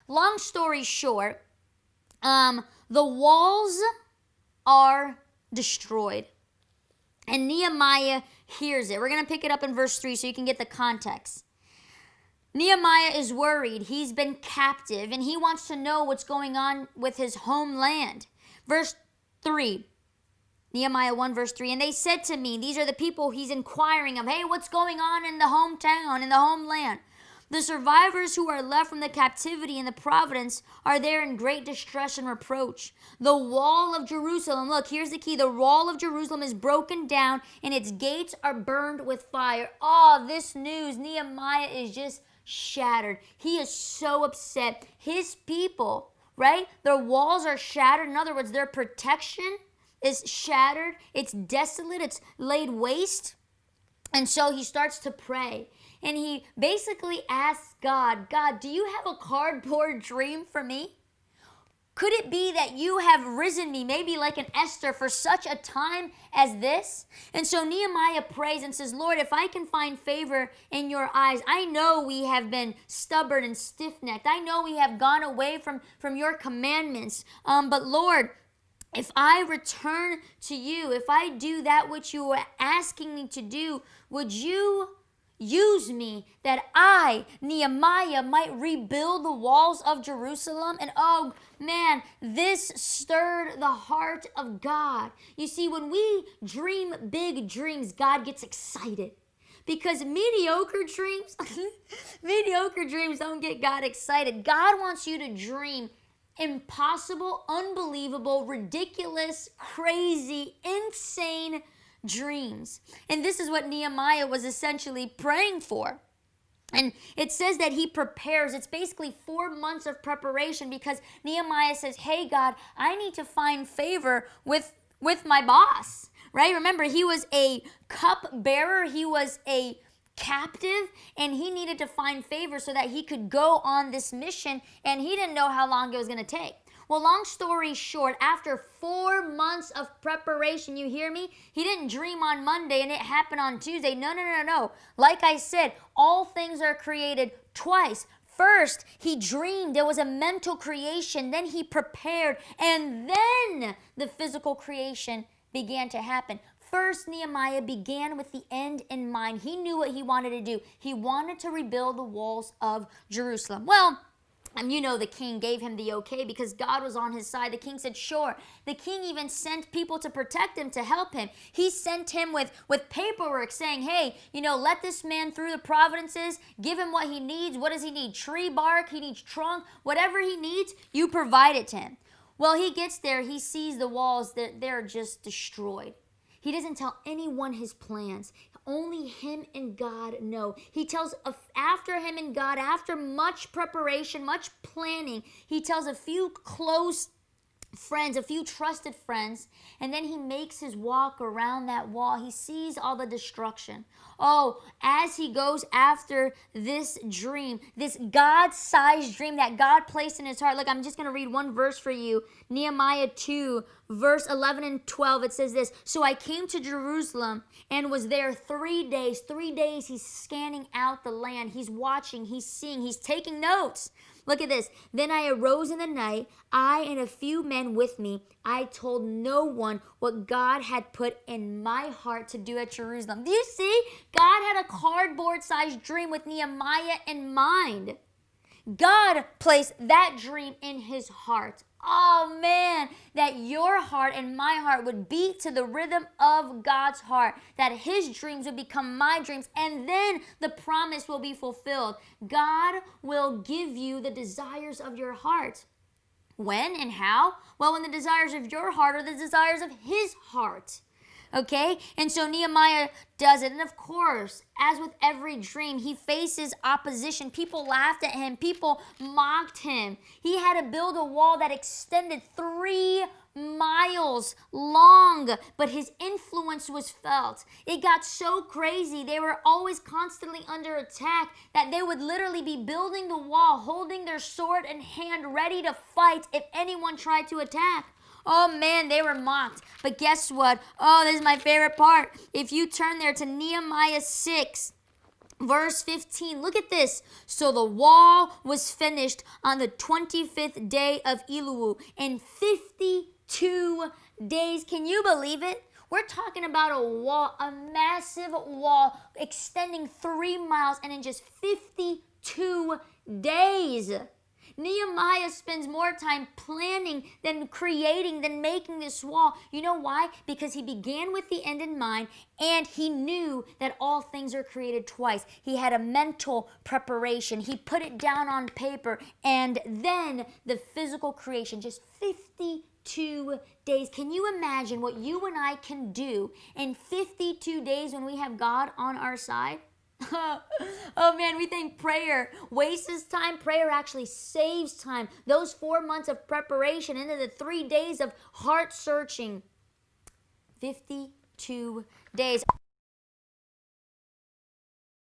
long story short, the walls are destroyed. And Nehemiah hears it. We're going to pick it up in verse 3 so you can get the context. Nehemiah is worried. He's been captive, and he wants to know what's going on with his homeland. Verse 3, Nehemiah 1, verse 3, and they said to me, these are the people he's inquiring of, hey, what's going on in the hometown, in the homeland? The survivors who are left from the captivity in the province are there in great distress and reproach. The wall of Jerusalem, look, here's the key. The wall of Jerusalem is broken down and its gates are burned with fire. Oh, this news, Nehemiah is just shattered. He is so upset. His people, right? Their walls are shattered. In other words, their protection is shattered. It's desolate. It's laid waste. And so he starts to pray. And he basically asks God, do you have a cardboard dream for me? Could it be that you have risen me, maybe like an Esther, for such a time as this? And so Nehemiah prays and says, Lord, if I can find favor in your eyes, I know we have been stubborn and stiff-necked. I know we have gone away from your commandments. But Lord, if I return to you, if I do that which you are asking me to do, would you use me that I, Nehemiah, might rebuild the walls of Jerusalem? And oh man, this stirred the heart of God. You see, when we dream big dreams, God gets excited. Because mediocre dreams don't get God excited. God wants you to dream impossible, unbelievable, ridiculous, crazy, insane dreams. And this is what Nehemiah was essentially praying for. And it says that he prepares. It's basically 4 months of preparation because Nehemiah says, hey, God, I need to find favor with my boss, right? Remember, he was a cup bearer. He was a captive, and he needed to find favor so that he could go on this mission, and he didn't know how long it was going to take. Well, long story short, after 4 months of preparation, you hear me? He didn't dream on Monday and it happened on Tuesday. No. Like I said, all things are created twice. First, he dreamed. There was a mental creation. Then he prepared. And then the physical creation began to happen. First, Nehemiah began with the end in mind. He knew what he wanted to do. He wanted to rebuild the walls of Jerusalem. Well, and you know the king gave him the okay because God was on his side. The king said, sure. The king even sent people to protect him, to help him. He sent him with paperwork saying, hey, let this man through the provinces. Give him what he needs. What does he need? Tree bark. He needs trunk. Whatever he needs, you provide it to him. Well, he gets there. He sees the walls. They're just destroyed. He doesn't tell anyone his plans. Only him and God know. He tells, after him and God, after much preparation, much planning, he tells a few close friends, a few trusted friends, and then he makes his walk around that wall. He sees all the destruction. Oh, as he goes after this dream, this God-sized dream that God placed in his heart. Look, I'm just going to read one verse for you. Nehemiah 2, verse 11 and 12, it says this, so I came to Jerusalem and was there 3 days. 3 days he's scanning out the land. He's watching, he's seeing, he's taking notes. Look at this. Then I arose in the night, I and a few men with me. I told no one what God had put in my heart to do at Jerusalem. Do you see? God had a cardboard-sized dream with Nehemiah in mind. God placed that dream in his heart. Oh man, that your heart and my heart would beat to the rhythm of God's heart, that his dreams would become my dreams, and then the promise will be fulfilled. God will give you the desires of your heart. When and how? Well, when the desires of your heart are the desires of his heart. Okay? And so Nehemiah does it. And of course, as with every dream, he faces opposition. People laughed at him. People mocked him. He had to build a wall that extended 3 miles long, but his influence was felt. It got so crazy. They were always constantly under attack that they would literally be building the wall, holding their sword in hand, ready to fight if anyone tried to attack. Oh man, they were mocked. But guess what? Oh, this is my favorite part. If you turn there to Nehemiah 6, Verse 15, look at this. So the wall was finished on the 25th day of Elul in 52 days. Can you believe it? We're talking about a wall, a massive wall extending 3 miles, and in just 52 days. Nehemiah spends more time planning than creating, than making this wall. You know why? Because he began with the end in mind, and he knew that all things are created twice. He had a mental preparation. He put it down on paper, and then the physical creation, just 52 days. Can you imagine what you and I can do in 52 days when we have God on our side? Oh man, we think prayer wastes time. Prayer actually saves time. Those 4 months of preparation into the 3 days of heart searching. 52 days.